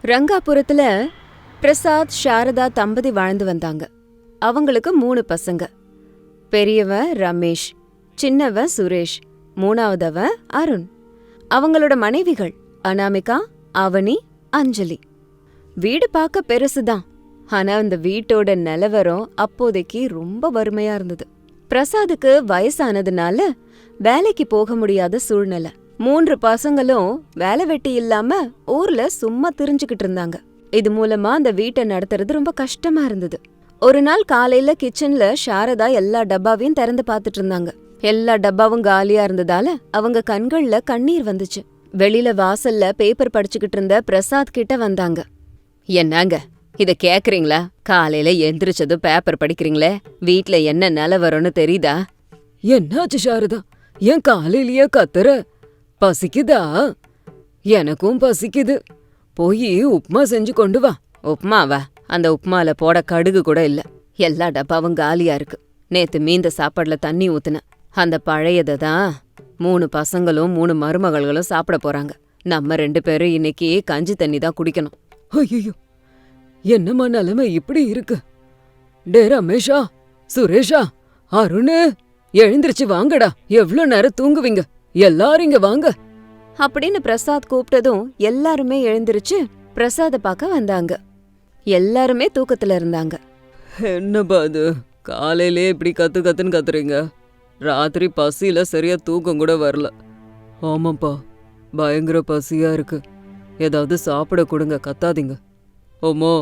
ரங்காபுரத்துல பிரசாத் சாரதா தம்பதி வாழ்ந்து வந்தாங்க. அவங்களுக்கு 3 பசங்க. பெரியவன் ரமேஷ், சின்னவன் சுரேஷ், மூணாவதவன் அருண். அவங்களோட மனைவிகள் அனாமிகா, அவனி, அஞ்சலி. வீடு பார்க்க பெருசுதான். ஆனா அந்த வீட்டோட நிலவரம் அப்போதைக்கு ரொம்ப வறுமையா இருந்தது. பிரசாதுக்கு வயசானதுனால வேலைக்கு போக முடியாத சூழ்நிலை. 3 பசங்களும் வேலை வெட்டி இல்லாம ஊர்ல சும்மா திரிஞ்சுக்கிட்டு இருந்தாங்க. இது மூலமா அந்த வீட்டை நடத்துறது ரொம்ப கஷ்டமா இருந்தது. ஒரு நாள் காலையில கிச்சன்ல சாரதா எல்லா டப்பாவையும் திறந்து பார்த்துட்டு இருந்தாங்க. எல்லா டப்பாவும் காலியா இருந்ததால அவங்க கண்கள்ல கண்ணீர் வந்துச்சு. வெளியில வாசல்ல பேப்பர் படிச்சுக்கிட்டு இருந்த பிரசாத் கிட்ட வந்தாங்க. என்னங்க இத கேக்குறீங்களா? காலையில எந்திரிச்சதும் பேப்பர் படிக்கிறீங்களே, வீட்ல என்ன நிலவரம்னு தெரியுதா? என்னாச்சு சாரதா, ஏன் காலையிலயே கத்துற? பசிக்குதா? எனக்கும் பசிக்குது. போய் உப்மா செஞ்சு கொண்டு வா. உப்மாவா? அந்த உப்மால போட கடுகு கூட இல்ல. எல்லா டப்பாவும் காலியா இருக்கு. நேத்து மீந்த சாப்பாடுல தண்ணி ஊத்துன அந்த பழையதை தான் 3 பசங்களும் 3 மருமகள்களும் சாப்பிட போறாங்க. நம்ம 2 பேரும் இன்னைக்கு கஞ்சி தண்ணி தான் குடிக்கணும். ஐயோ, என்னம்மா நிலைமை இப்படி இருக்கு? டே ரமேஷா, சுரேஷா, அருணு, எழுந்திருச்சு வாங்கடா. எவ்ளோ நேரம் தூங்குவீங்க? எல்லாரும் இங்க வாங்க அப்படின்னு பிரசாத் கூப்பிட்டதும் எல்லாருமே எழுந்திருச்சு பிரசாத பார்க்க வந்தாங்க. எல்லாருமே தூக்கத்துல இருந்தாங்க. என்னப்பா அது, காலையிலே இப்படி கத்துன்னு கத்துறீங்க? ராத்திரி பசியில சரியா தூக்கம் கூட வரல. ஆமாப்பா, பயங்கர பசியா இருக்கு. ஏதாவது சாப்பிட கொடுங்க, கத்தாதீங்க. ஓமோ,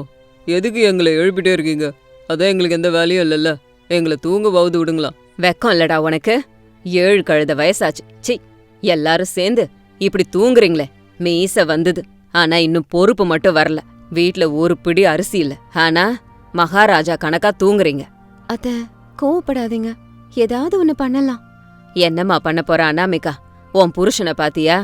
எதுக்கு எங்களை எழுப்பிட்டே இருக்கீங்க? அதான் எங்களுக்கு எந்த வேலையும் இல்லைல்ல. எங்களை தூங்கவாவது விடுங்களா? வெக்கம் இல்லடா உனக்கு? 7 கழுத வயசாச்சு. சி, எல்லாரும் சேர்ந்து இப்படி தூங்குறீங்களே. மீச வந்தது, ஆனா இன்னும் பொறுப்பு மட்டும் வரல. வீட்ல ஒரு பிடி அரிசி இல்ல, ஆனா மகாராஜா கணக்கா தூங்குறீங்க. அத்த, கோவப்படாதீங்க, ஏதாவது ஒண்ணு பண்ணலாம். என்னம்மா பண்ண போற அனாமிகா? உன் புருஷனை பாத்தியா?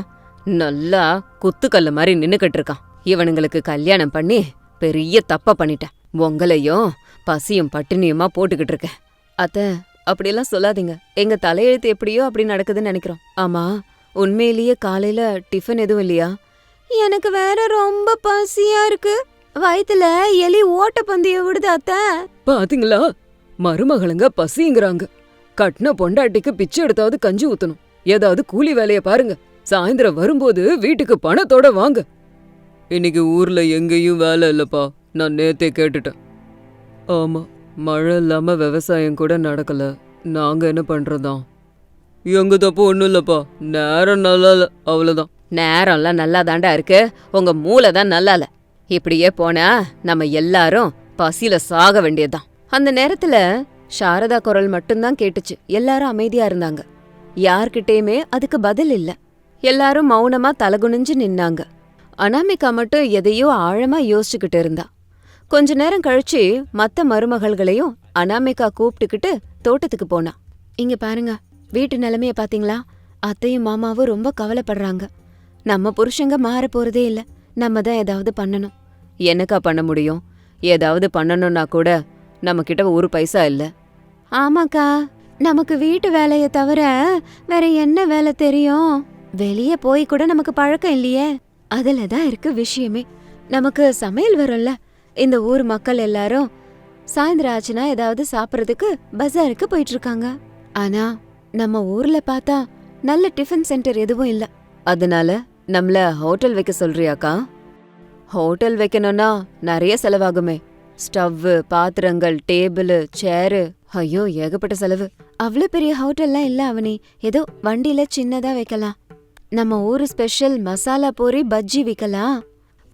நல்லா குத்துக்கல்லு மாதிரி நின்னுக்கிட்டு இருக்கான். இவனுங்களுக்கு கல்யாணம் பண்ணி பெரிய தப்ப பண்ணிட்டேன். உங்களையும் பசியும் பட்டினியுமா போட்டுக்கிட்டு இருக்கேன். அத்த, அப்படியெல்லாம் சொல்லாதீங்க. எங்க தலையெழுத்து எப்படியோ அப்படி நடக்குதுன்னு நினைக்கிறோம். ஆமா, உண்மையிலேயே காலையில டிஃபன் எதுவும் இல்லையா? எனக்கு வேற ரொம்ப பசியா இருக்கு. வயித்துல எலி ஓட்டப்பந்தய விடுது அத்த. பாத்தீங்களா, மருமகளுங்க பசிங்கிறாங்க. கட்டின பொண்டாட்டிக்கு பிச்சை எடுத்தாவது கஞ்சி ஊத்தணும். ஏதாவது கூலி வேலைய பாருங்க. சாயந்தரம் வரும்போது வீட்டுக்கு பணத்தோட வாங்க. இன்னைக்கு ஊர்ல எங்கேயும் வேலை இல்லப்பா, நான் நேத்தே கேட்டுட்டேன். ஆமா, மழை இல்லாம விவசாயம் கூட நடக்கல. நாங்க என்ன பண்றதா? எங்க தப்பு ஒண்ணும் இல்லப்பா, நேரம் நல்லா இல்ல, அவ்வளவுதான். நேரம்லாம் நல்லா தாண்டா இருக்கு, உங்க மூளை தான் நல்லா இல்ல. இப்படியே போனா நம்ம எல்லாரும் பசியில சாக வேண்டியதுதான். அந்த நேரத்துல சாரதா குரல் மட்டும்தான் கேட்டுச்சு. எல்லாரும் அமைதியா இருந்தாங்க. யார்கிட்டயுமே அதுக்கு பதில் இல்ல. எல்லாரும் மௌனமா தலகுனிஞ்சு நின்னாங்க. அனாமிகா மட்டும் எதையோ ஆழமா யோசிச்சுக்கிட்டு இருந்தா. கொஞ்ச நேரம் கழிச்சு மத்த மருமகள்களையும் அனாமிகா கூப்பிட்டுக்கிட்டு தோட்டத்துக்கு போனா. இங்க பாருங்க, வீட்டு நிலைமைய பாத்தீங்களா? அத்தையும் மாமாவும் ரொம்ப கவலைப்படுறாங்க. நம்ம புருஷங்க மாற போறதே இல்ல. நம்ம தான் ஏதாவது பண்ணணும். என்னக்கா பண்ண முடியும்? ஏதாவது பண்ணணும்னா கூட நம்ம கிட்ட 1 பைசா இல்ல. ஆமாக்கா, நமக்கு வீட்டு வேலைய தவிர வேற என்ன வேலை தெரியும்? வெளியே போய் கூட நமக்கு பழக்கம் இல்லையே. அதுலதான் இருக்கு விஷயமே. நமக்கு சமையல் வரும்ல. இந்த ஊர் மக்கள் எல்லாரும் சாயந்தரம் ஆச்சுன்னா ஏதாவது சாப்பிடறதுக்கு பஜாருக்கு போயிட்டு இருக்காங்க. ஆனா நம்ம ஊர்ல பார்த்தா நல்ல டிஃபன் சென்டர் எதுவும் இல்ல. அதனால நம்மள ஹோட்டல் வைக்க சொல்றியாக்கா? ஹோட்டல் வைக்கணும்னா நிறைய செலவாகுமே. ஸ்டவ், பாத்திரங்கள், டேபிள், சேரு, ஐயோ ஏகப்பட்ட செலவு. அவ்வளவு பெரிய ஹோட்டல்லாம் இல்ல அவனி. ஏதோ வண்டியில சின்னதா வைக்கலாம். நம்ம ஊரு ஸ்பெஷல் மசாலா பூரி பஜ்ஜி விக்கலாம்.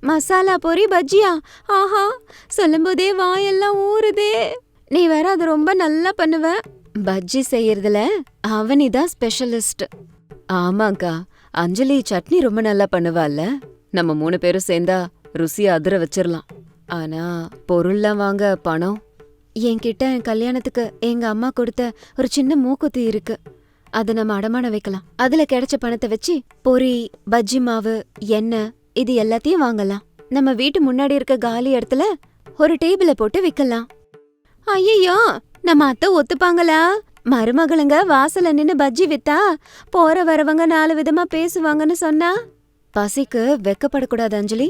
மசாலா பூரி பஜ்ஜியா? ஆஹா, சொல்லும்போதே வாயெல்லாம் ஊறுதே. நீ வேற அது ரொம்ப நல்லா பண்ணுவ. பஜ்ஜி செய்யறதுல அவனிதான் ஸ்பெஷலிஸ்ட். ஆமாக்கா, அஞ்சலி சட்னி ரொம்ப நல்லா பண்ணுவாள்ல. நம்ம 3 பேரும் சேர்ந்தா ருசியா அதிர வச்சிரலாம். ஆனா பொருள்லாம் வாங்க பணம். என்கிட்ட கல்யாணத்துக்கு எங்க அம்மா கொடுத்த ஒரு சின்ன மூக்குத்தி இருக்கு. அத நம்ம அடமான வைக்கலாம். அதுல கிடைச்ச பணத்தை வச்சு பொரி, பஜ்ஜி மாவு, எண்ணெய் இது எல்லாத்தையும் வாங்கலாம். நம்ம வீட்டு முன்னாடி இருக்க காலி இடத்துல ஒரு டேபிள போட்டு விக்கலாம். ஐயோ, நம்ம அத்தை ஒத்துப்பாங்களா? மருமகளுங்க வாசல்ல நின்னு பஜ்ஜி வித்தா போற வரவங்க 4 விதமா பேசுவாங்கன்னு சொன்னா? பசிக்கு வெக்கப்படக்கூடாது அஞ்சலி.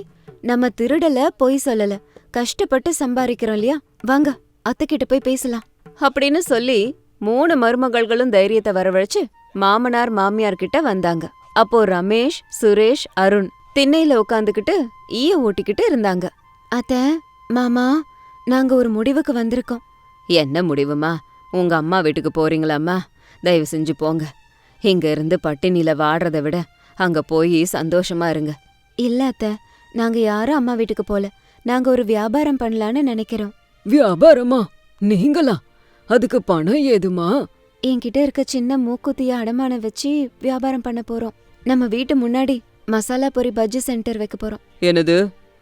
நம்ம திருடல, பொய் சொல்லல, கஷ்டப்பட்டு சம்பாதிக்கிறோம் இல்லையா? வாங்க அத்தைக்கிட்ட போய் பேசலாம் அப்படின்னு சொல்லி 3 மருமகள்களும் தைரியத்தை வரவழைச்சு மாமனார் மாமியார் கிட்ட வந்தாங்க. அப்போ ரமேஷ், சுரேஷ், அருண் திண்ணையில உட்காந்துக்கிட்டு ஈய ஓட்டிக்கிட்டு இருந்தாங்க. அத்தை, மாமா, நாங்க ஒரு முடிவுக்கு வந்திருக்கோம். என்ன முடிவுமா? உங்க அம்மா வீட்டுக்கு போறீங்களாம்மா? தயவு செஞ்சு போங்க. இங்க இருந்து பட்டினில வாடுறத விட அங்க போய் சந்தோஷமா இருங்க. இல்ல அத்தை, நாங்க யாரும் அம்மா வீட்டுக்கு போல. நாங்க ஒரு வியாபாரம் பண்ணலான்னு நினைக்கிறோம். வியாபாரமா? நீங்களா? அதுக்கு பணம் ஏதுமா? என்கிட்ட இருக்க சின்ன மூக்குத்திய அடமானம் வச்சு வியாபாரம் பண்ண போறோம். நம்ம வீட்டு முன்னாடி மசாலா பொரி பஜ்ஜி சென்டர் வைக்க போறோம். என்னது,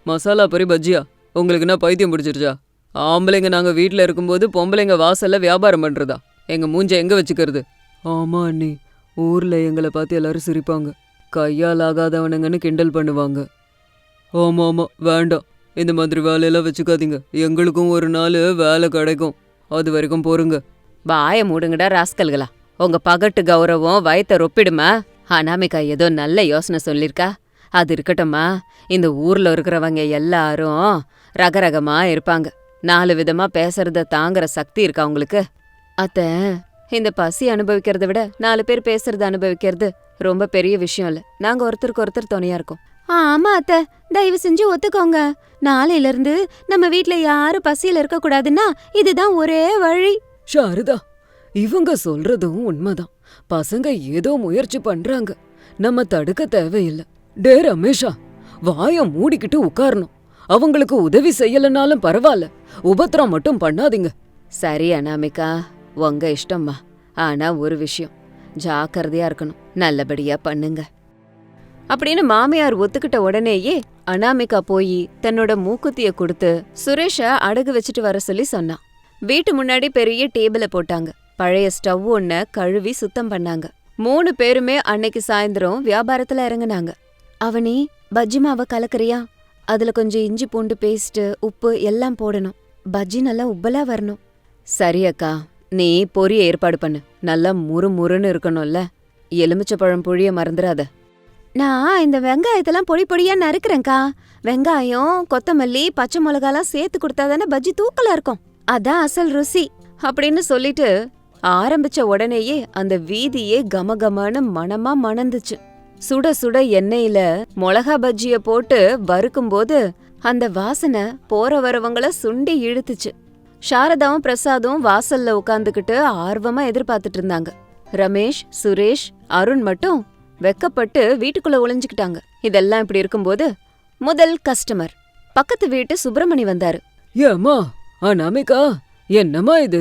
மசாலா பொரி பஜ்ஜியா? உங்களுக்கு என்ன பைத்தியம் பிடிச்சிருச்சா? ஆம்பளைங்க நாங்க வீட்ல இருக்கும்போது பொம்பளைங்க வாசல்ல வியாபாரம் பண்றதா? எங்க மூஞ்ச எங்க வச்சுக்கிறது? ஆமா அண்ணி, ஊர்ல எங்களை பார்த்து எல்லாரும் சிரிப்பாங்க, கையால் ஆகாதவனுங்கன்னு கிண்டல் பண்ணுவாங்க. ஆமா ஆமா, வேண்டாம், இந்த மாதிரி வேலையெல்லாம் வச்சுக்காதீங்க. எங்களுக்கும் ஒரு நாள் வேலை கிடைக்கும், அது வரைக்கும் போருங்க. வாய மூடுங்கடா ராஸ்கல்களா. உங்க பகட்டு கௌரவம் வயத்த ரொப்பிடுமா? அனாமிகா ஏதோ நல்ல யோசனை சொல்லிருக்கா. அது இருக்கட்டும்மா, இந்த ஊர்ல இருக்கிறவங்க எல்லாரும் ரகரகமா இருப்பாங்க. 4 விதமா பேசுறத தாங்குற சக்தி இருக்கா உங்களுக்கு? அத்த, இந்த பசி அனுபவிக்கிறத விட 4 பேர் பேசுறத அனுபவிக்கிறது ரொம்ப பெரிய விஷயம் இல்ல. நாங்க ஒருத்தருக்கு ஒருத்தர் துணையா இருக்கோம். ஆமா அத்த, தயவு செஞ்சு ஒத்துக்கோங்க. நாளையில இருந்து நம்ம வீட்ல யாரும் பசியில இருக்க கூடாதுன்னா இதுதான் ஒரே வழி. சாரதா, இவங்க சொல்றதும் உண்மைதான். பசங்க ஏதோ முயற்சி பண்றாங்க, நம்ம தடுக்க தேவையில்லை. டே ரமேஷா, வாய மூடிக்கிட்டு உட்காரணும். அவங்களுக்கு உதவி செய்யலனாலும் பரவாயில்ல, உபத்திரம் மட்டும் பண்ணாதீங்க. சரி அனாமிகா, உங்க இஷ்டம்மா. ஆனா ஒரு விஷயம், ஜாக்கிரதையா இருக்கணும், நல்லபடியா பண்ணுங்க அப்படின்னு மாமியார் ஒத்துக்கிட்ட உடனேயே அனாமிகா போய் தன்னோட மூக்குத்திய கொடுத்து சுரேஷ அடகு வச்சுட்டு வர சொல்லி சொன்னான். வீட்டு முன்னாடி பெரிய டேபிள போட்டாங்க. பழைய ஸ்டவ் ஒன்ன கழுவி சுத்தம் பண்ணாங்க. 3 பேருமே அன்னைக்கு சாயந்தரம் வியாபாரத்துல இறங்குனாங்க. அவனி, பஜ்ஜி மாவை கலக்கறியா? அதுல கொஞ்சம் இஞ்சி பூண்டு பேஸ்ட், உப்பு எல்லாம் போடணும். பஜ்ஜி நல்லா உப்பலா வரணும். சரி அக்கா, நீ பொரிய ஏற்பாடு பண்ணு. நல்லா முறுமுறுன்னு இருக்கணும்ல. எலுமிச்சப்பழம் புழிய மறந்துடாத. நான் இந்த வெங்காயத்தெல்லாம் பொடி பொடியா நறுக்கிறேன்க்கா. வெங்காயம், கொத்தமல்லி, பச்சை மிளகாலாம் சேர்த்து கொடுத்தாதானே பஜ்ஜி தூக்கலா இருக்கும். அதான் அசல் ருசி அப்படின்னு சொல்லிட்டு ஆரம்பிச்ச உடனேயே அந்த வீதியே கமகமன்னு மணமா மணந்துச்சு. சுட சுட எண்ணெயில மிளகா பஜ்ஜிய போட்டு வறுக்கும்போது அந்த வாசனை போற வரவங்கள சுண்டி இழுத்துச்சு. சாரதாவும் பிரசாதும் வாசல்ல உட்காந்துக்கிட்டு ஆர்வமா எதிர்பார்த்துட்டு இருந்தாங்க. ரமேஷ், சுரேஷ், அருண் மட்டும் வெக்கப்பட்டு வீட்டுக்குள்ள ஒளிஞ்சுக்கிட்டாங்க. இதெல்லாம் இப்படி இருக்கும்போது முதல் கஸ்டமர் பக்கத்து வீட்டு சுப்பிரமணி வந்தாரு. ஏமா அனாமிகா, என்னம்மா இது?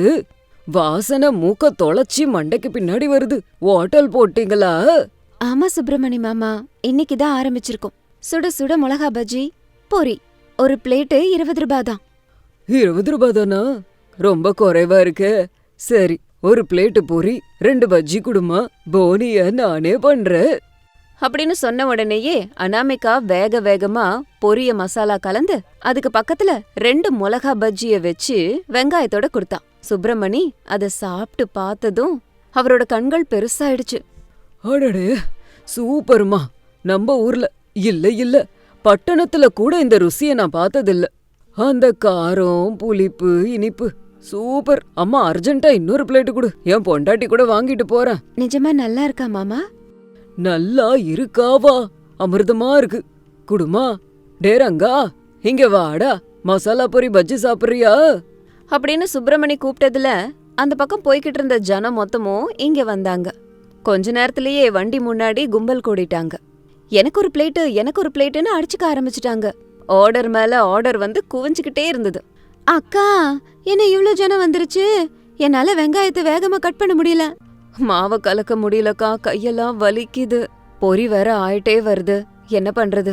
வாசனை மூக்க தொலைச்சி மண்டைக்கு பின்னாடி வருது. ஹோட்டல் போட்டீங்களா? ஆமா சுப்பிரமணி மாமா, இன்னைக்குதான் ஆரம்பிச்சிருக்கோம். சுட சுட மிளகா பஜ்ஜி, பொரி. ஒரு பிளேட்டு 20 ரூபாய் தான். 20 ரூபாய் தானா? ரொம்ப குறைவா இருக்கே. சரி, ஒரு பிளேட்டு பொரி, 2 பஜ்ஜி குடுமா, போனிய நானே பண்றேன் அப்படின்னு சொன்ன உடனேயே அனாமிகா வேக வேகமா பொரிய மசாலா கலந்து அதுக்கு பக்கத்துல 2 மிளகா பஜ்ஜிய வச்சு வெங்காயத்தோட கொடுத்தான். சுப்பிரமணி அத சாப்பிட்டு பார்த்ததும் அவரோட கண்கள் பெருசாயிடுச்சு. அடடே, சூப்பர்மா. நம்ம ஊர்ல இல்ல இல்ல, பட்டணத்துல கூட இந்த ருசிய நான் பார்த்ததில்ல. அந்த காரம், புளிப்பு, இனிப்பு சூப்பர். அம்மா, அர்ஜென்ட்டா இன்னொரு பிளேட்டு கொடு, என் பொண்டாட்டி கூட வாங்கிட்டு போறேன். நிஜமா நல்லா இருக்கா மாமா? நல்லா இருக்காவா? அமிர்தமா இருக்கு. குடுமா. டேரங்கா, இங்க வாடா, மசாலா பொரி பஜ்ஜி சாப்பிடுறியா அப்படின்னு சுப்பிரமணி கூப்பிட்டதுல அந்த பக்கம் போய்கிட்டு இருந்த ஜனம் மொத்தமும் இங்க வந்தாங்க. கொஞ்ச நேரத்திலேயே வண்டி முன்னாடி கும்பல் கூடிட்டாங்க. எனக்கு ஒரு பிளேட்டு, எனக்கு ஒரு பிளேட்டுன்னு அடிச்சுக்க ஆரம்பிச்சுட்டாங்க. ஆர்டர் மேல ஆர்டர் வந்து குவிஞ்சுக்கிட்டே இருந்தது. அக்கா, என்ன இவ்ளோ ஜனம் வந்துருச்சு? என்னால வெங்காயத்தை வேகமா கட் பண்ண முடியல. மாவை கலக்க முடியலக்கா, கையெல்லாம் வலிக்குது. பொரி வேற ஆயிட்டே வருது. என்ன பண்றது?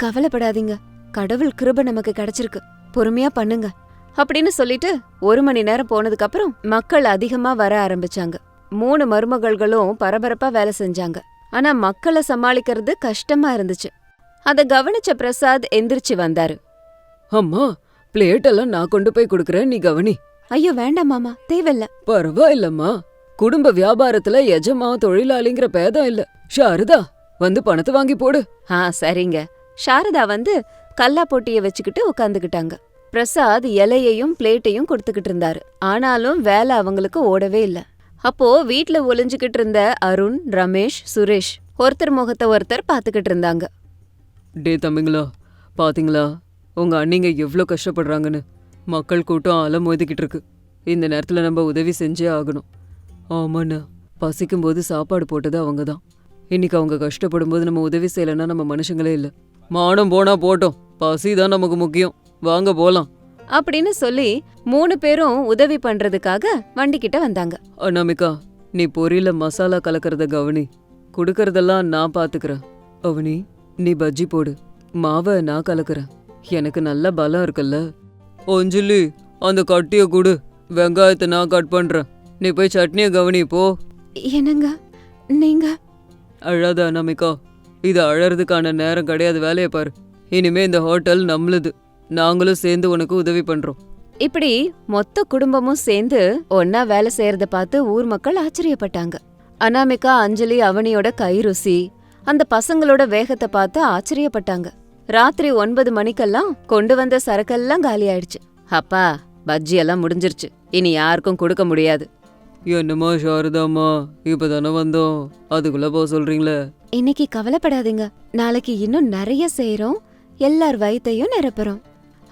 கவலைப்படாதீங்க, கடவுள் கிருபை நமக்கு கிடைச்சிருக்கு. பொறுமையா பண்ணுங்க அப்படின்னு சொல்லிட்டு 1 மணி நேரம் போனதுக்கு அப்புறம் மக்கள் அதிகமா வர ஆரம்பிச்சாங்க. 3 மருமகள்களும் பரபரப்பா வேலை செஞ்சாங்க. ஆனா மக்களை சமாளிக்கிறது கஷ்டமா இருந்துச்சு. அத கவனிச்ச பிரசாத் எந்திரிச்சு வந்தாரு. அம்மா, பிளேட்டெல்லாம் நான் கொண்டு போய் கொடுக்கறேன், நீ கவனி. ஐயோ வேண்டாம் மாமா, தேவையில்ல. பரவாயில்லம்மா, குடும்ப வியாபாரத்துல எஜமா தொழிலாளிங்கிற பேதம் இல்ல. சாரதா, வந்து பணத்தை வாங்கி போடு. சரிங்க. சாரதா வந்து கல்லா பொட்டிய வச்சுக்கிட்டு உட்காந்துக்கிட்டாங்க. பிரசாத் இலையையும் பிளேட்டையும் கொடுத்துக்கிட்டு இருந்தாரு. ஆனாலும் வேலை அவங்களுக்கு ஓடவே இல்ல. அப்போ வீட்ல ஒளிஞ்சுக்கிட்டு இருந்த அருண், ரமேஷ், சுரேஷ் ஒருத்தர் முகத்தை ஒருத்தர் பாத்துக்கிட்டு இருந்தாங்க. டே தம்பிங்களா, பாத்தீங்களா உங்க அண்ணிங்க எவ்வளோ கஷ்டப்படுறாங்கன்னு. மக்கள் கூட்டம் அலமோதிக்கிட்டு இருக்கு. இந்த நேரத்துல நம்ம உதவி செஞ்சே ஆகணும். ஆமாண்ணா, பசிக்கும் போது சாப்பாடு போட்டது அவங்க தான். இன்னைக்கு அவங்க கஷ்டப்படும் போது நம்ம உதவி செய்யலைன்னா நம்ம மனுஷங்களே இல்லை. மானம் போனா போட்டோம், பசி தான் நமக்கு முக்கியம். வாங்க போலாம் அப்படின்னு சொல்லி 3 பேரும் உதவி பண்றதுக்காக வண்டிக்கிட்ட வந்தாங்க. அனாமிகா, நீ பொரியல மசாலா கலக்கறத கவனி. குடுக்கறதெல்லாம் நான் பாத்துக்கிறேன். அவனி, நீ பஜ்ஜி போடு, மாவை நான் கலக்குறேன். எனக்கு நல்ல பலம் இருக்குல்ல. அஞ்சலி, அந்த கட்டிய கொடு, வெங்காயத்தை நான் கட் பண்றேன். நீ போய் சட்னியை கவனி போ. என்னங்க நீங்க? அழாத அனாமிகா, இது அழறதுக்கான நேரம் கிடையாது. வேலையை பாரு. இனிமே இந்த ஹோட்டல் நம்மளுது. நாங்களும் சேர்ந்து உனக்கு உதவி பண்றோம். இப்படி மொத்த குடும்பமும் சேர்ந்து ஒன்னா வேலை செய்யறத பார்த்து ஊர் மக்கள் ஆச்சரியப்பட்டாங்க. அனாமிகா, அஞ்சலி, அவனியோட கை ருசி, அந்த பசங்களோட வேகத்தை பார்த்து ஆச்சரியப்பட்டாங்க. ராத்திரி 9 மணிக்கெல்லாம் கொண்டு வந்த சரக்கெல்லாம் காலி ஆயிடுச்சு. அப்பா, பஜ்ஜி எல்லாம் முடிஞ்சிருச்சு, இனி யாருக்கும் கொடுக்க முடியாது. என்னம்மா சாரதாம்மா, இப்பதானே வந்தோம், அதுக்குள்ள போக சொல்றீங்களே. இன்னைக்கு கவலைப்படாதீங்க, நாளைக்கு இன்னும் நிறைய செய்யறோம், எல்லார் வயித்தையும் நிரப்புறோம்.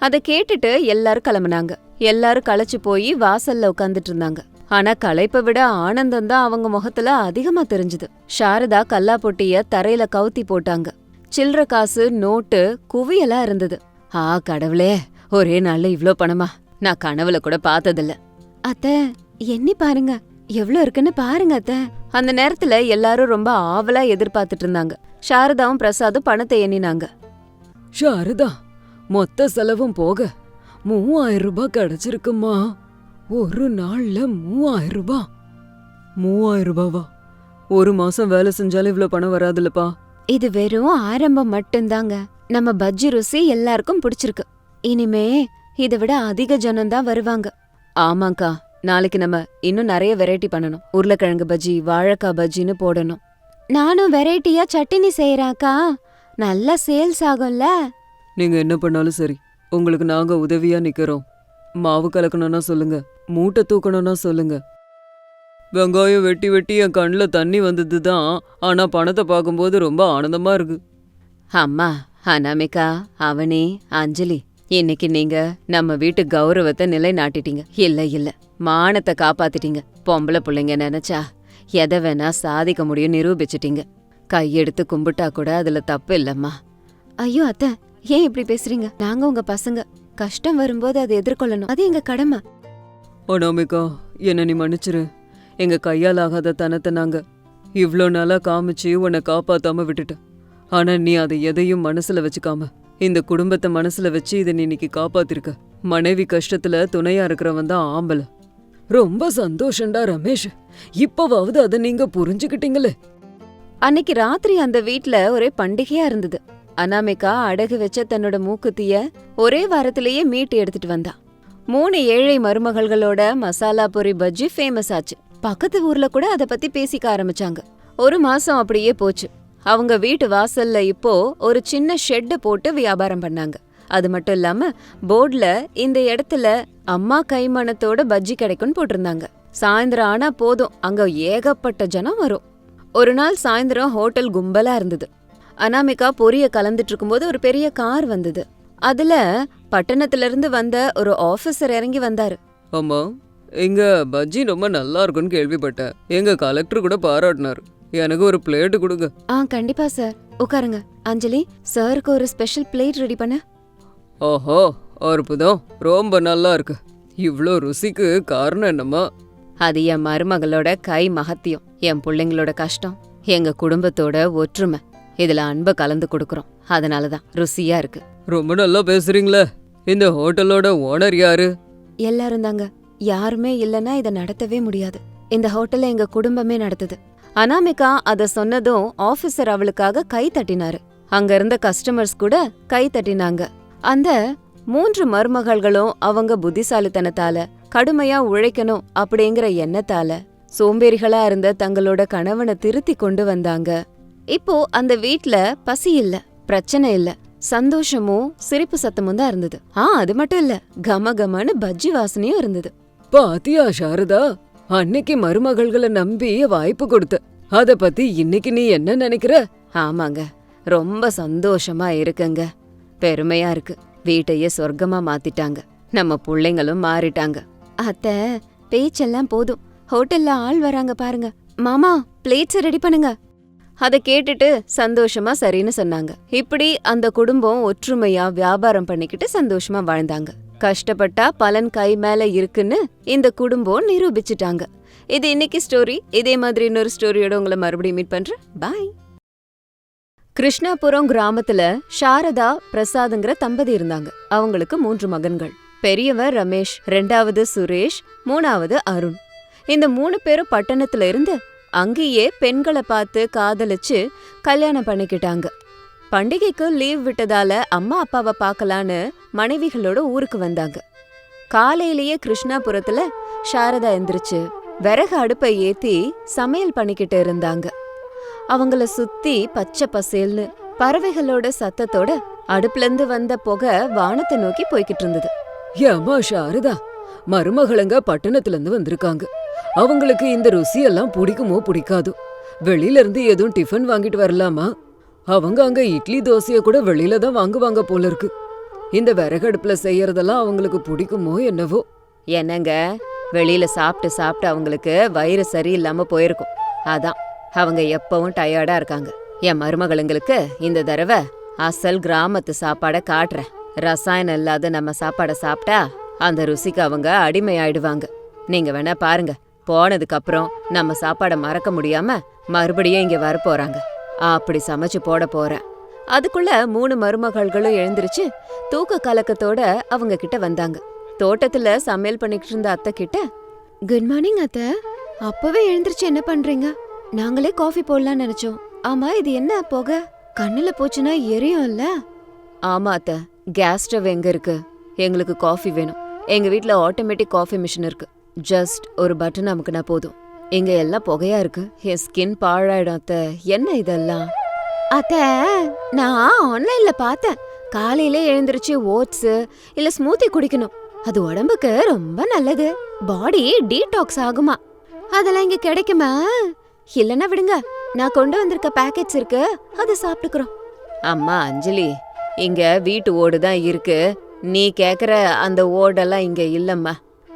அதை கேட்டுட்டு எல்லாரும் கிளம்புனாங்க. எல்லாரும் களைச்சு போய் வாசல்ல உட்காந்துட்டு இருந்தாங்க. ஆனா களைப்பை விட ஆனந்தம் தான் அவங்க முகத்துல அதிகமா தெரிஞ்சுது. சாரதா கல்லா பொட்டிய தரையில கவுத்தி போட்டாங்க. சில்லற காசு, நோட்டு குவியலா இருந்தது. கடவுளே, ஒரே நாள்ல இவ்ளோ பணமா? நான் கனவுல கூட பார்த்ததில்ல. அத்த, எண்ணி பாருங்க, எவ்ளோ இருக்குன்னு பாருங்க அத்த. அந்த நேரத்துல எல்லாரும் ரொம்ப ஆவலா எதிர்பார்த்துட்டு இருந்தாங்க. சாரதாவும் பிரசாதும் பணத்தை எண்ணினாங்க. சாரதா, மொத்த செலவும் போக 3000 ரூபாய் கிடைச்சிருக்குமா? ஒரு நாள்ல 3000 ரூபாய். 3000 ரூபாவா? ஒரு மாசம் வேலை செஞ்சாலும் இவ்ளோ பணம் வராதுல்லப்பா. இது வெறும் ஆரம்பம் மட்டும்தாங்க. நம்ம பஜ்ஜி ருசி எல்லாருக்கும் பிடிச்சிருக்கு. இனிமே இதை விட அதிக ஜனம்தான் வருவாங்க. ஆமாக்கா, நாளைக்கு நம்ம இன்னும் நிறைய வெரைட்டி பண்ணணும். உருளைக்கிழங்கு பஜ்ஜி, வாழைக்காய் பஜ்ஜின்னு போடணும். நானும் வெரைட்டியா சட்டினி செய்யறாக்கா, நல்லா சேல்ஸ் ஆகும்ல. நீங்க என்ன பண்ணாலும் சரி, உங்களுக்கு நாங்க உதவியா நிக்கிறோம். மாவு கலக்கணும்னா சொல்லுங்க, மூட்டை தூக்கணும்னா சொல்லுங்க. வெங்காயம் வெட்டி வெட்டி என் கண்ணில் தண்ணி வந்தது தான். ஆனா பணத்தை பார்க்கும்போது ரொம்ப ஆனந்தமா இருக்கு. அம்மா, அனாமிகா, அவனி, அஞ்சலி, இன்னைக்கு நீங்க நம்ம வீட்டு கௌரவத்தை நிலைநாட்டிட்டீங்க. இல்ல மானத்தை காப்பாத்திட்டீங்க. பொம்பளை பிள்ளைங்க நினைச்சா எதை வேணா சாதிக்க முடியும் நிரூபிச்சிட்டீங்க. கையெடுத்து கும்பிட்டா கூட அதுல தப்பு இல்லம்மா. ஐயோ அத்தை, ஏன் இப்படி பேசுறீங்க? நாங்க உங்க பசங்க, கஷ்டம் வரும்போது அதை எதிர்கொள்ளணும், அது எங்க கடமை. அனாமிகா, என்ன நீ மன்னிச்சிரு. எங்க கையால் ஆகாத தனத்தை நாங்க இவ்ளோ நாளா காமிச்சு உன்னை காப்பாத்தாம விட்டுட்டேன். ஆனா நீ அதை எதையும் மனசுல வச்சுக்காம இந்த குடும்பத்தை மனசுல வச்சு இதை நீ இன்னைக்கு காப்பாத்திருக்க. மனைவி கஷ்டத்துல துணையா இருக்கிறவன் தான் ஆம்பளை. ரொம்ப சந்தோஷம்டா ரமேஷ். இப்பவாவது அதை நீங்க புரிஞ்சுக்கிட்டீங்களே. அன்னைக்கு ராத்திரி அந்த வீட்ல ஒரே பண்டிகையா இருந்தது. அனாமிகா அடகு வச்ச தன்னோட மூக்குத்திய ஒரே வாரத்திலேயே மீட்டு எடுத்துட்டு வந்தா. 3 ஏழை மருமகள்களோட மசாலா பொரி பஜ்ஜி ஃபேமஸ் ஆச்சு. பக்கத்து ஊர்ல கூட அத பத்தி பேசிக்க ஆரம்பிச்சாங்க. 1 மாசம் அப்படியே போச்சு. அவங்க வீட்டு வாசல்ல இப்போ ஒரு சின்ன ஷெட் போட்டு வியாபாரம் பண்ணாங்க. அது மட்டும் இல்லாம போர்டுல இந்த இடத்துல அம்மா கைமணத்தோட பஜ்ஜி கிடைக்கும்னு போட்டிருந்தாங்க. சாயந்தரம் ஆனா போதும், அங்க ஏகப்பட்ட ஜனம் வரும். ஒரு நாள் சாயந்தரம் ஹோட்டல் கும்பலா இருந்தது. அனாமிகா பொரிய கலந்துட்டு இருக்கும்போது ஒரு பெரிய கார் வந்தது. அதுல பட்டணத்துல இருந்து வந்த ஒரு ஆபீசர் இறங்கி வந்தாரு. ஆமா, எங்க பஜ்ஜி ரொம்ப நல்லா இருக்குன்னு கேள்விப்பட்டேன். எங்க கலெக்டர் கூட பாராட்டினாரு. எனக்கு ஒரு பிளேட் கொடுங்க. கண்டிப்பா சார், உட்காருங்க. அஞ்சலி, சாருக்கு ஒரு ஸ்பெஷல் பிளேட் ரெடி பண்ண. ஓஹோ, அற்புதம், ரொம்ப நல்லா இருக்கு. இவ்ளோ ருசிக்கு காரணம் என்னம்மா? அது என் மருமகளோட கை மகத்தியம், என் பிள்ளைங்களோட கஷ்டம், எங்க குடும்பத்தோட ஒற்றுமை. இதுல அன்பை கலந்து கொடுக்கறோம், அதனாலதான் ருசியா இருக்கு. ரொம்ப நல்லா பேசுறீங்களே. இந்த ஹோட்டலோட ஓனர் யாரு? எல்லாரும் தாங்க. யாருமே இல்லனா இத நடத்தவே முடியாது. இந்த ஹோட்டலை எங்க குடும்பமே நடத்துது. அனாமிகா அத சொன்னதும் ஆபீசர் அவளுக்காக கை தட்டினாரு. அங்க இருந்த கஸ்டமர்ஸ் கூட கை தட்டினாங்க. அந்த 3 மருமகள்களும் அவங்க புத்திசாலித்தனத்தால, கடுமையா உழைக்கணும் அப்படிங்கிற எண்ணத்தால சோம்பேறிகளா இருந்த தங்களோட கணவனை திருத்தி கொண்டு வந்தாங்க. இப்போ அந்த வீட்ல பசி இல்ல, பிரச்சனை இல்ல, சந்தோஷமும் சிரிப்பு சத்தமும் தான் இருந்தது. அது மட்டும் இல்ல, கம கமன்னு பஜ்ஜி வாசனையும் இருந்தது. பாத்தியா சாரதா, அன்னைக்கு மருமகள்களை நம்பி வாய்ப்பு கொடுத்த, அத பத்தி இன்னைக்கு நீ என்ன நினைக்கிற? ஆமாங்க, ரொம்ப சந்தோஷமா இருக்குங்க. பெருமையா இருக்கு. வீட்டையே சொர்க்கமா மாத்திட்டாங்க. நம்ம புள்ளைங்களும் மாறிட்டாங்க. அத்த, பேச்செல்லாம் போதும். ஹோட்டல்ல ஆள் வராங்க பாருங்க. மாமா, பிளேட்ஸ் ரெடி பண்ணுங்க. அத கேட்டுட்டு சந்தோஷமா சரின்னு சொன்னாங்க. இப்படி அந்த குடும்பம் ஒற்றுமையா வியாபாரம் பண்ணிக்கிட்டு சந்தோஷமா வாழ்ந்தாங்க. கஷ்டப்பட்டா பலன் கை மேல இருக்குன்னு இந்த குடும்பம் நிரூபிச்சுட்டாங்க. இது இன்னைக்கு ஸ்டோரி. இதே மாதிரி இன்னொரு ஸ்டோரியோட உங்களை மறுபடியும் மீட் பண்றேன். பாய். கிருஷ்ணாபுரம் கிராமத்துல சாரதா பிரசாத்ங்கிற தம்பதி இருந்தாங்க. அவங்களுக்கு 3 மகன்கள். பெரியவர் ரமேஷ், 2வது சுரேஷ், 3வது அருண். இந்த 3 பேரும் பட்டணத்துல இருந்து அங்கேயே பெண்களை பார்த்து காதலிச்சு கல்யாணம் பண்ணிக்கிட்டாங்க. பண்டிகைக்கு லீவ் விட்டதால அம்மா அப்பாவை பார்க்கலான்னு மனைவிகளோட ஊருக்கு வந்தாங்க. காலையிலேயே கிருஷ்ணாபுரத்துல சாரதா எந்திரிச்சு விறகு அடுப்பை ஏத்தி சமையல் பண்ணிக்கிட்டு இருந்தாங்க. அவங்கள சுத்தி பச்சை பசேல்னு பறவைகளோட சத்தத்தோட அடுப்புல இருந்து வந்த புகை வானத்தை நோக்கி போய்கிட்டு இருந்தது. ஏமா சாரதா, மருமகளுங்க பட்டணத்துல இருந்து வந்திருக்காங்க. அவங்களுக்கு இந்த ருசியெல்லாம் பிடிக்குமோ பிடிக்காதோ? வெளியில இருந்து எதுவும் டிஃபன் வாங்கிட்டு வரலாமா? அவங்க அங்க இட்லி தோசைய கூட வெளியில தான் வாங்குவாங்க போல இருக்கு. இந்த விறகடுப்புல செய்யறதெல்லாம் அவங்களுக்கு பிடிக்குமோ என்னவோ? என்னங்க, வெளியில சாப்பிட்டு சாப்பிட்டு அவங்களுக்கு வயிறு சரியில்லாம போயிருக்கும். அதான் அவங்க எப்பவும் டயர்டா இருக்காங்க. என் மருமகளுங்களுக்கு இந்த தடவை அசல் கிராமத்து சாப்பாட காட்டுறேன். ரசாயனம் இல்லாத நம்ம சாப்பாட சாப்பிட்டா அந்த ருசிக்கு அவங்க அடிமையாயிடுவாங்க. நீங்க வேணா பாருங்க. போனதுக்கு அப்புறம் நம்ம சாப்பாட மறக்க முடியாம மறுபடியும் இங்க வரப்போறாங்க. அப்படி சமைச்சு போட போறேன். அதுக்குள்ள 3 மருமகள்களும் எழுந்திருச்சு தூக்க கலக்கத்தோட அவங்க கிட்ட வந்தாங்க. தோட்டத்துல சமையல் பண்ணிக்கிட்டு இருந்த அத்தை கிட்ட, குட் மார்னிங் அத்தை. அப்பவே எழுந்திருச்சு என்ன பண்றீங்க? நாங்களே காஃபி போடலாம்னு நினைச்சோம். ஆமா, இது என்ன புகை? கண்ணுல போச்சுன்னா எரியும் இல்ல? ஆமா அத்தை, கேஸ் ஸ்டவ் எங்க இருக்கு? எங்களுக்கு காஃபி வேணும். எங்க வீட்ல ஆட்டோமேட்டிக் காஃபி மிஷின் இருக்கு. ஜஸ்ட் ஒரு பட்டன் அமுக்குனா போதும். இங்க எல்லாம் புகையா இருக்கு. என் ஸ்கின் பாழாயிடும் அத்தை. என்ன இதெல்லாம்? அத்தை, நான் ஆன்லைன்ல பார்த்தேன். காலையில எழுந்திருச்சு ஓட்ஸ் இல்ல ஸ்மூத்தி குடிக்கணும். அது உடம்புக்கு ரொம்ப நல்லது. பாடி டீடாக்ஸ் ஆகுமா? அதெல்லாம் இங்க கிடைக்குமா? இல்லன்னா விடுங்க, நான் கொண்டு வந்திருக்க பேக்கெட்ஸ் இருக்கு, அதை சாப்பிட்டுக்கிறோம். அம்மா அஞ்சலி, இங்க வீட்டு ஓடு தான் இருக்கு. நீ கேக்குற அந்த ஓடெல்லாம் இங்க இல்லம்மா.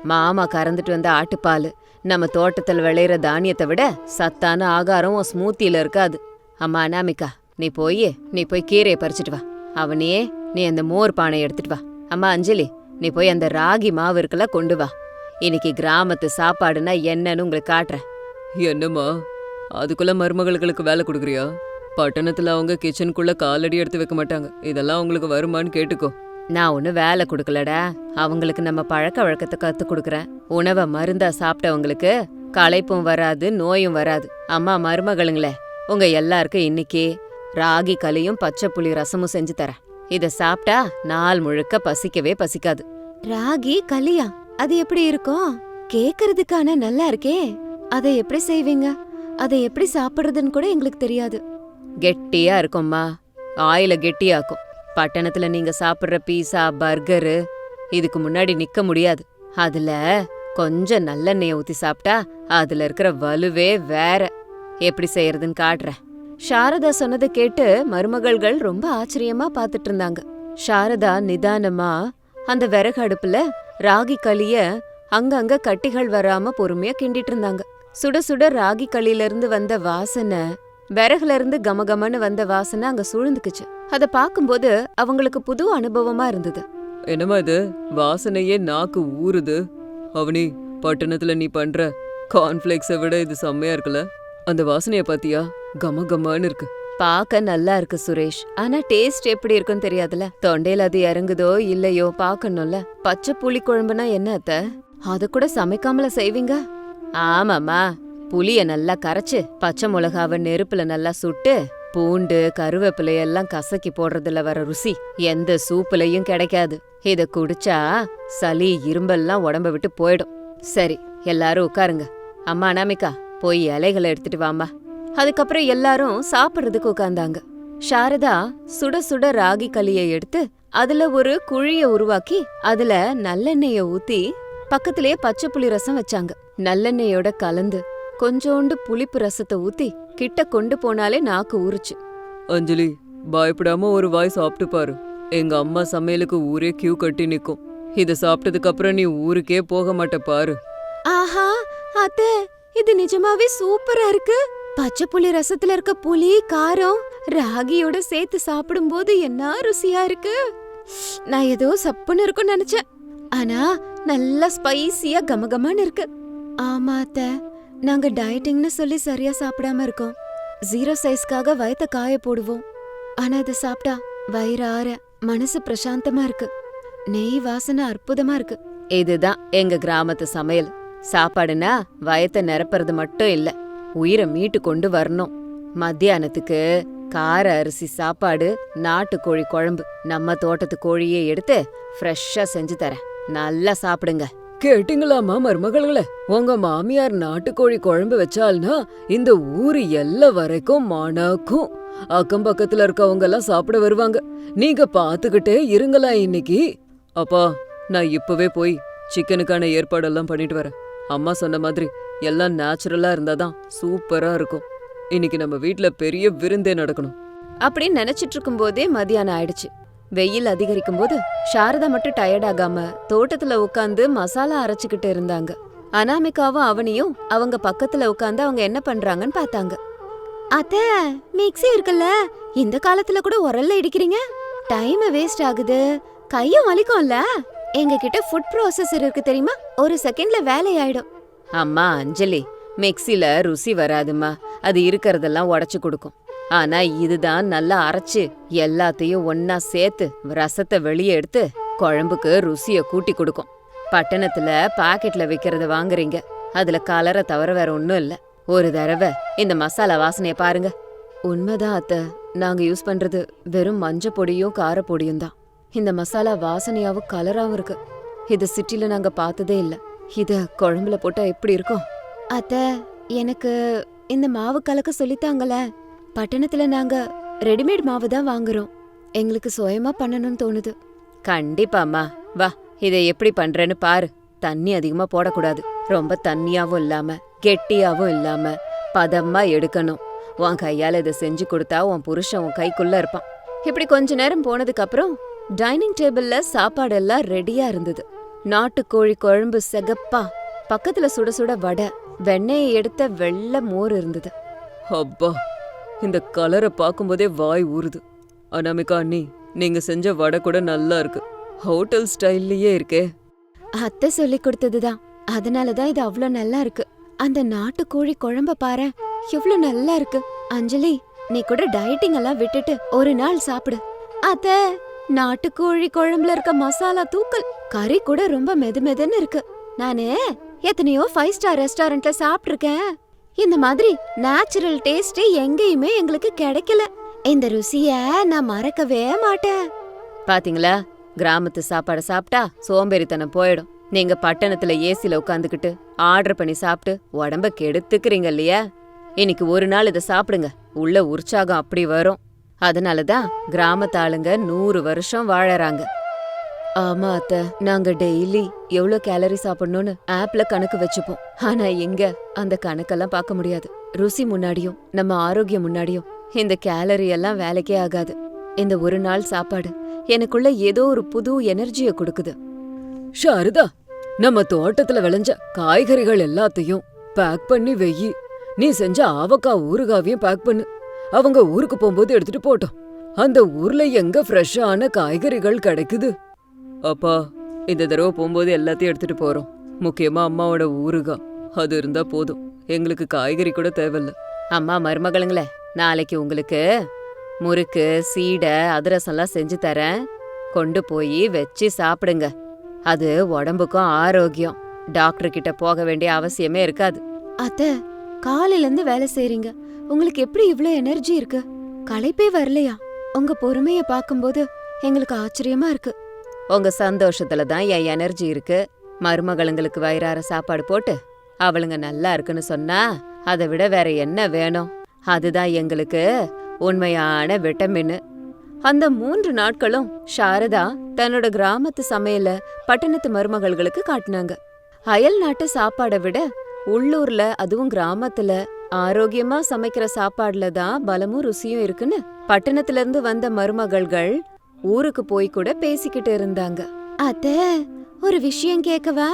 மாமா கறந்துட்டு வந்த ஆட்டுப்பால், நம்ம தோட்டத்தில் விளையிற தானியத்தை விட சத்தான ஆகாரம் உன் ஸ்மூத்தியில இருக்காது. அம்மா அனாமிகா, நீ போய் கீரையை பறிச்சிட்டு வா. அவனே, நீ அந்த மோர் பானை எடுத்துட்டு வா. அம்மா அஞ்சலி, நீ போய் அந்த ராகி மாவு இருக்குல்ல கொண்டு வா. இன்னைக்கு கிராமத்து சாப்பாடுனா என்னன்னு உங்களுக்கு காட்டுறேன். என்னம்மா, அதுக்குள்ள மருமகளுக்கு வேலை கொடுக்குறியா? பட்டணத்துல அவங்க கிச்சனுக்குள்ள காலடி எடுத்து வைக்க மாட்டாங்க. இதெல்லாம் உங்களுக்கு வருமானு கேட்டுக்கோ. நான் ஒன்னும் வேலை கொடுக்கலடா. அவங்களுக்கு நம்ம பழக்க வழக்கத்தை கத்து கொடுக்குறேன். உணவை மருந்தா சாப்பிட்டவங்களுக்கு களைப்பும் வராது, நோயும் வராது. அம்மா மருமகளுங்களே, உங்க எல்லாருக்கும் இன்னைக்கு ராகி களியும் பச்சை புளி ரசமும் செஞ்சு தரேன். இத சாப்பிட்டா நாள் முழுக்க பசிக்கவே பசிக்காது. ராகி களியா? அது எப்படி இருக்கும்? கேக்குறதுக்கான நல்லா இருக்கே. அதை எப்படி செய்வீங்க? அதை எப்படி சாப்பிடுறதுன்னு கூட எங்களுக்கு தெரியாது. கெட்டியா இருக்கும்மா. ஆயில கெட்டியாக்கும். பட்டணத்துல நீங்க சாப்பிடுற பீஸா, பர்கரு இதுக்கு முன்னாடி நிக்க முடியாது. அதுல கொஞ்சம் நல்லெண்ணெயை ஊத்தி சாப்பிட்டா அதுல இருக்கிற வலுவே வேற. எப்படி செய்யறதுன்னு காட்டுறேன். சாரதா சொன்னதை கேட்டு மருமகள்கள் ரொம்ப ஆச்சரியமா பாத்துட்டு இருந்தாங்க. சாரதா நிதானமா அந்த விறகு அடுப்புல ராகி களிய அங்கங்க கட்டிகள் வராம பொறுமையா கிண்டிட்டு இருந்தாங்க. சுட சுட ராகி களியில இருந்து வந்த வாசனை, விறகுல இருந்து கமகமன்னு வந்த வாசனை அங்க சூழ்ந்துக்குச்சு. அத பாக்கும்போது அவங்களுக்கு புது அனுபவமா இருந்தது. என்னம்மா இது, வாசனையே நாக்கு ஊறுது. அவனி, பட்டணத்துல நீ பண்ற கார்ன்ஃபிளேக்ஸை விட இது செம்மையா இருக்குல்ல? அந்த வாசனைய பாத்தியா? கமகமான்னு இருக்கு. பாக்க நல்லா இருக்கு சுரேஷ். ஆனா டேஸ்ட் எப்படி இருக்குன்னு தெரியாதுல. தொண்டையில அது இறங்குதோ இல்லையோ பாக்கணும்ல. பச்சை புளி குழம்புனா என்ன அத்த? அது கூட சமைக்காமல செய்வீங்க? ஆமாமா, புளிய நல்லா கரைச்சு பச்சை மிளகாவை நெருப்புல நல்லா சுட்டு பூண்டு கருவேப்பிலையெல்லாம் கசக்கி போடுறதுல வர ருசி எந்த சூப்புலையும் கிடைக்காது. இத குடிச்சா சளி இரும்பெல்லாம் உடம்ப விட்டு போயிடும். சரி, எல்லாரும் உட்காருங்க. அம்மா அனாமிகா, போய் இலைகளை எடுத்துட்டு வாமா. அதுக்கப்புறம் எல்லாரும் சாப்பிடுறதுக்கு உட்கார்ந்தாங்க. சாரதா சுட சுட ராகி களிய எடுத்து அதுல ஒரு குழிய உருவாக்கி அதுல நல்லெண்ணெய ஊத்தி பக்கத்திலேயே பச்சை புளி ரசம் வச்சாங்க. நல்லெண்ணெயோட கலந்து கொஞ்சோண்டு புளிப்பு ரசத்தை ஊத்தி கிட்ட கொண்டு போனாலே நாக்கு ஊறுச்சு. அஞ்சலி, பயப்படாம ஒரு வாய் சாப்பிட்டு பாரு. எங்க அம்மா சமையலுக்கு ஊரே கியூ கட்டி நிக்கும். இத சாப்பிட்டதுக்கு அப்புறம் நீ ஊருக்கே போக மாட்ட பாரு. ஆஹா அத்தை, இது நிஜமாவே சூப்பரா இருக்கு. பச்சை புளி ரசத்துல இருக்க புளி காரம் ராகியோட சேர்த்து சாப்பிடும்போது என்ன ருசியா இருக்கு. நான் ஏதோ சப்புன்னு இருக்கும்னு நினைச்சேன், ஆனா நல்லா ஸ்பைசியா கமகமான்னு இருக்கு. ஆமா அத்தை, நாங்க டயட்டிங்னு சொல்லி சரியா சாப்பிடாம இருக்கோம். 0 சைஸ்க்காக வயத்த காய போடுவோம். ஆனா இத சாப்பிட்டா வயிறு ஆற மனசு பிரசாந்தமா இருக்கு. நெய் வாசனை அற்புதமா இருக்கு. இதுதான் எங்க கிராமத்து சமையல். சாப்பாடுனா வயத்தை நிரப்புறது மட்டும் இல்ல, உயிரை மீட்டு கொண்டு வரணும். மத்தியானத்துக்கு கார அரிசி சாப்பாடு, நாட்டுக்கோழி குழம்பு, நம்ம தோட்டத்து கோழியே எடுத்து ஃப்ரெஷ்ஷா செஞ்சு தரேன். நல்லா சாப்பிடுங்க. கேட்டீங்களாமா மருமகளே, உங்க மாமியார் நாட்டுக்கோழி குழம்பு வச்சால்னா இந்த ஊரு எல்லை வரைக்கும் மணக்கும். அக்கம் பக்கத்துல இருக்கவங்க எல்லாம் சாப்பிட வருவாங்க. நீங்க பாத்துக்கிட்டே இருங்களா இன்னைக்கு. அப்பா, நான் இப்பவே போய் சிக்கனுக்கான ஏற்பாடெல்லாம் பண்ணிட்டு வரேன். அம்மா சொன்ன மாதிரி எல்லாம் நேச்சுரலா இருந்தாதான் சூப்பரா இருக்கும். இன்னைக்கு நம்ம வீட்ல பெரிய விருந்தே நடக்கணும். அப்படின்னு நினைச்சிட்டு இருக்கும் போதே மதியானம் ஆயிடுச்சு. வெயில் அதிகரிக்கும் போது சாரதா மட்டும் டயர்ட் ஆகாம தோட்டத்துல உட்காந்து மசாலா அரைச்சுக்கிட்டு இருந்தாங்க. அனாமிகாவும் அவனியும் அவங்க பக்கத்துல உட்காந்து அவங்க என்ன பண்றாங்கன்னு பார்த்தாங்க. அத்தை, மிக்ஸி இருக்குல்ல, இந்த காலத்துல கூட உரல்ல இடிக்கிறீங்க. டைம் வேஸ்ட் ஆகுது, கையும் வலிக்கும்ல. எங்க கிட்ட ஃபுட் ப்ராசஸர் இருக்கு தெரியுமா, ஒரு செகண்ட்ல வேலையாயிடும். அம்மா அஞ்சலி, மிக்ஸில ருசி வராதுமா, அது இருக்கறதெல்லாம் உடைச்சு கொடுக்கும். ஆனா இதுதான் நல்லா அரைச்சு எல்லாத்தையும் ஒன்னா சேர்த்து ரசத்தை வெளியே எடுத்து குழம்புக்கு ருசிய கூட்டி கொடுக்கும். பட்டணத்துல பாக்கெட்ல விக்கிறத வாங்குறீங்க, அதுல கலரை தவிர வேற ஒன்னும் இல்ல. ஒரு தடவை இந்த மசாலா வாசனைய பாருங்க. உண்மைதான் அத்தை, நாங்க யூஸ் பண்றது வெறும் மஞ்ச பொடியும் காரப்பொடியும் தான். இந்த மசாலா வாசனையாவும் கலராவும் இருக்கு. இது சிட்டில நாங்க பார்த்ததே இல்ல. இத குழம்புல போட்டா எப்படி இருக்கும்? அத்தை, எனக்கு இந்த மாவு கலக்க சொல்லித்தாங்கள. பட்டணத்துல நாங்க ரெடிமேட் மாவு தான் வாங்குறோம். எங்களுக்கு சுயமா பண்ணணும்னு தோணுது. கண்டிப்பாம்மா, வா, இதை எப்படி பண்றேன்னு பாரு. தண்ணி அதிகமா போடக்கூடாது, ரொம்ப தண்ணியாவும் இல்லாம கெட்டியாவும் இல்லாம பதமா எடுக்கணும். உன் கையால இதை செஞ்சு கொடுத்தா உன் புருஷன் உன் கைக்குள்ள இருப்பான். இப்படி கொஞ்ச நேரம் போனதுக்கு அப்புறம் டைனிங் டேபிள்ல சாப்பாடெல்லாம் ரெடியா இருந்தது. நாட்டுக்கோழி குழம்பு செகப்பா, பக்கத்துல சுட சுட வடை, வெண்ணெயை எடுத்த வெள்ளை மோர் இருந்தது. அப்பா, இந்த கலரை பார்க்கும்போதே வாய் ஊறுது. அனாமிகா அண்ணி, நீங்க செஞ்ச வடை கூட நல்லா இருக்கு. ஹோட்டல் ஸ்டைல்லயே இருக்கே. அத்தை சொல்லி கொடுத்ததுதான், அதனாலதான் இது அவ்வளவு நல்லா இருக்கு. அந்த நாட்டுக்கோழி குழம்ப பாரு, எவ்வளவு நல்லா இருக்கு. அஞ்சலி, நீ கூட டயட்டிங் எல்லாம் விட்டுட்டு ஒரு நாள் சாப்பிடு. அத்தை, நாட்டுக்கோழி குழம்புல இருக்க மசாலா தூக்கல், கறி கூட ரொம்ப மெதுமெதுன்னு இருக்கு. நானு எத்தனையோ 5 ஸ்டார் ரெஸ்டாரண்ட்ல சாப்பிட்டிருக்கேன். இந்த மாதிரி நேச்சுரல் டேஸ்ட் எங்கேயுமே எங்களுக்கு கிடைக்கல. இந்த ருசிய நான் மறக்கவே மாட்டேன். பாத்தீங்களா, கிராமத்து சாப்பாடு சாப்பிட்டா சோம்பேறித்தனம் போயிடும். நீங்க பட்டணத்துல ஏசில உட்காந்துக்கிட்டு ஆர்டர் பண்ணி சாப்பிட்டு உடம்ப கெடுத்துக்கிறீங்க இல்லையா? இன்னைக்கு ஒரு நாள் இதை சாப்பிடுங்க, உள்ள உற்சாகம் அப்படி வரும். அதனாலதான் கிராமத்து ஆளுங்க 100 வருஷம் வாழறாங்க. ஆமா அத்தை, நாங்க டெய்லி எவ்வளவு கேலரி சாப்பிடணும்னு ஆப்ல கணக்கு வச்சுப்போம். ஆனா இங்க அந்த கணக்கெல்லாம் பார்க்க முடியாது. ருசி முன்னாடியும் நம்ம ஆரோக்கியம் முன்னாடியும் இந்த கேலரி எல்லாம் வேலைக்கே ஆகாது. இந்த ஒரு நாள் சாப்பாடு எனக்குள்ள ஏதோ ஒரு புது எனர்ஜிய கொடுக்குது. சாரதா, நம்ம தோட்டத்துல விளைஞ்ச காய்கறிகள் எல்லாத்தையும் பேக் பண்ணி வெயி. நீ செஞ்ச ஆவக்காய் ஊறுகாவையும் பேக் பண்ணு. அவங்க ஊருக்கு போகும்போது எடுத்துட்டு போட்டோம். அந்த ஊர்ல எங்க ஃப்ரெஷ்ஷான காய்கறிகள் கிடைக்குது? அப்பா, இந்த தடவை போகும்போது எல்லாத்தையும் எடுத்துட்டு போறோம். முக்கியமா அம்மாவோட ஊறுகாய், அது இருந்தா போதும். எங்களுக்கு காய்கறி கூட தேவையில்ல. அம்மா மருமகளுங்களே, நாளைக்கு உங்களுக்கு முறுக்கு, சீடை, அதிரசம்லாம் செஞ்சு தரேன். கொண்டு போய் வச்சு சாப்பிடுங்க. அது உடம்புக்கும் ஆரோக்கியம். டாக்டர் கிட்ட போக வேண்டிய அவசியமே இருக்காது. அத்தை, காலையில இருந்து வேலை செய்றீங்க, உங்களுக்கு எப்படி இவ்ளோ எனர்ஜி இருக்கு? களைப்பே வரலையா? உங்க பொறுமைய பாக்கும்போது எங்களுக்கு ஆச்சரியமா இருக்கு. உங்க சந்தோஷத்துல தான் என் எனர்ஜி இருக்கு. மருமகளுங்களுக்கு வயிறார சாப்பாடு போட்டு அவளுங்க நல்லா இருக்குன்னு சொன்னா அதை விட வேற என்ன வேணும்? அதுதான் எங்களுக்கு உண்மையான விட்டமின். அந்த 3 நாட்களும் சாரதா தன்னோட கிராமத்து சமையல பட்டணத்து மருமகள்களுக்கு காட்டினாங்க. அயல் நாட்டு சாப்பாடை விட உள்ளூர்ல, அதுவும் கிராமத்துல ஆரோக்கியமா சமைக்கிற சாப்பாடுல தான் பலமும் ருசியும் இருக்குன்னு பட்டணத்துல இருந்து வந்த மருமகள்கள் ஊருக்கு போய் கூட பேசிக்கிட்டு இருந்தாங்க. அத்தை, ஒரு விஷயம் கேட்கவா?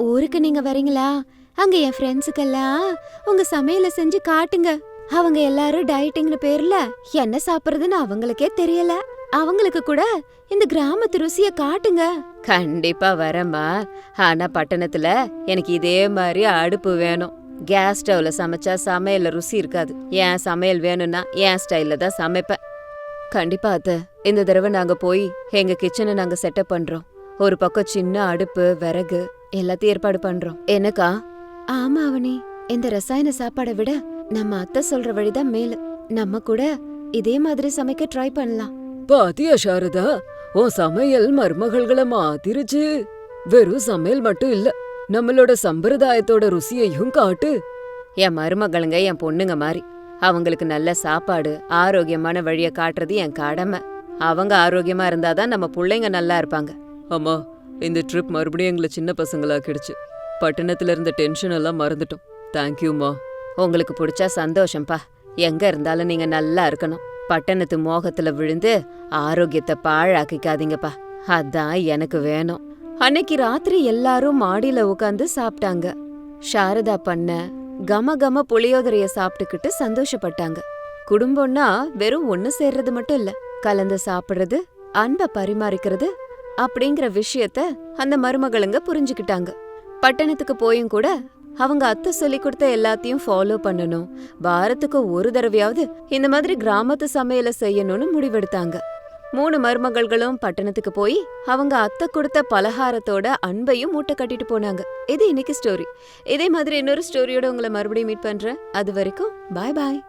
ஊருக்கு நீங்க வரீங்களா? அங்க என் ஃப்ரெண்ட்ஸுக்கெல்லாம் உங்க சமையல செஞ்சு காட்டுங்க. அவங்க எல்லாரும் டயட்டிங்னு பேர்ல என்ன சாப்பிடுறதுன்னு அவங்களுக்கே தெரியல. அவங்களுக்கு கூட இந்த கிராமத்து ருசிய காட்டுங்க. கண்டிப்பா வரேம்மா. ஆனா பட்டணத்துல எனக்கு இதே மாதிரி அடுப்பு வேணும். கேஸ் ஸ்டவ்ல சமைச்சா சமையல்ல ருசி இருக்காது. என் சமையல் வேணும்னா என் ஸ்டைல்ல தான் சமைப்பேன். கண்டிப்பா அத்தை, இந்த தடவை நாங்க போய் எங்க கிச்சனை நாங்க செட்டப் பண்றோம். ஒரு பக்கம் சின்ன அடுப்பு, விறகு எல்லாத்தையும் ஏற்பாடு பண்றோம். என்னக்கா? ஆமா அவனி, இந்த ரசாயன சாப்பாடை விட நம்ம அத்தை சொல்ற வழிதான் மேலு. நம்ம கூட இதே மாதிரி சமைக்க ட்ரை பண்ணலாம். பாத்தியா சாரதா, உன் சமையல் மருமகள்களை மாத்திருச்சு. வெறும் சமையல் மட்டும் இல்ல, நம்மளோட சம்பிரதாயத்தோட ருசியையும் காட்டு. என் மருமகளுங்க என் பொண்ணுங்க மாதிரி. அவங்களுக்கு நல்ல சாப்பாடு, ஆரோக்கியமான வழிய காட்டுறது என் கடமை. அவங்க ஆரோக்கியமா இருந்தாதான் நம்ம பிள்ளைங்க நல்லா இருப்பாங்க. அம்மா, இந்த ட்ரிப் மறுபடியும் எங்களை சின்ன பசங்களாக்கிடுச்சு. பட்டணத்துல இருந்த டென்ஷன் எல்லாம் மறந்துட்டோம். தேங்க்யூம்மா. உங்களுக்கு பிடிச்சா சந்தோஷம்பா. எங்க இருந்தாலும் நீங்க நல்லா இருக்கணும். பட்டணத்து மோகத்துல விழுந்து ஆரோக்கியத்தை பாழாக்கிக்காதீங்கப்பா. அதான் எனக்கு வேணும். அன்னைக்கு ராத்திரி எல்லாரும் மாடியில உட்காந்து சாப்பிட்டாங்க. சாரதா பண்ண கம கம புளியோதரைய சாப்பிட்டுக்கிட்டு சந்தோஷப்பட்டாங்க. குடும்பம்னா வெறும் ஒண்ணு சேர்றது மட்டும் இல்ல, கலந்து சாப்பிடுறது, அன்பை பரிமாறிக்கிறது அப்படிங்கிற விஷயத்த அந்த மருமகளுங்க புரிஞ்சுக்கிட்டாங்க. பட்டணத்துக்கு போயும் கூட அவங்க அத்தை சொல்லி கொடுத்த எல்லாத்தையும் ஃபாலோ பண்ணணும். வாரத்துக்கு ஒரு தடவையாவது இந்த மாதிரி கிராமத்து சமையல செய்யணும்னு முடிவெடுத்தாங்க. 3 மருமகள்களும் பட்டணத்துக்கு போய் அவங்க அத்தை கொடுத்த பலகாரத்தோட அன்பையும் மூட்டை கட்டிட்டு போனாங்க. இது இன்னைக்கு ஸ்டோரி. இதே மாதிரி இன்னொரு ஸ்டோரியோட உங்களை மறுபடியும் மீட் பண்றேன். அது வரைக்கும் பாய் பாய்.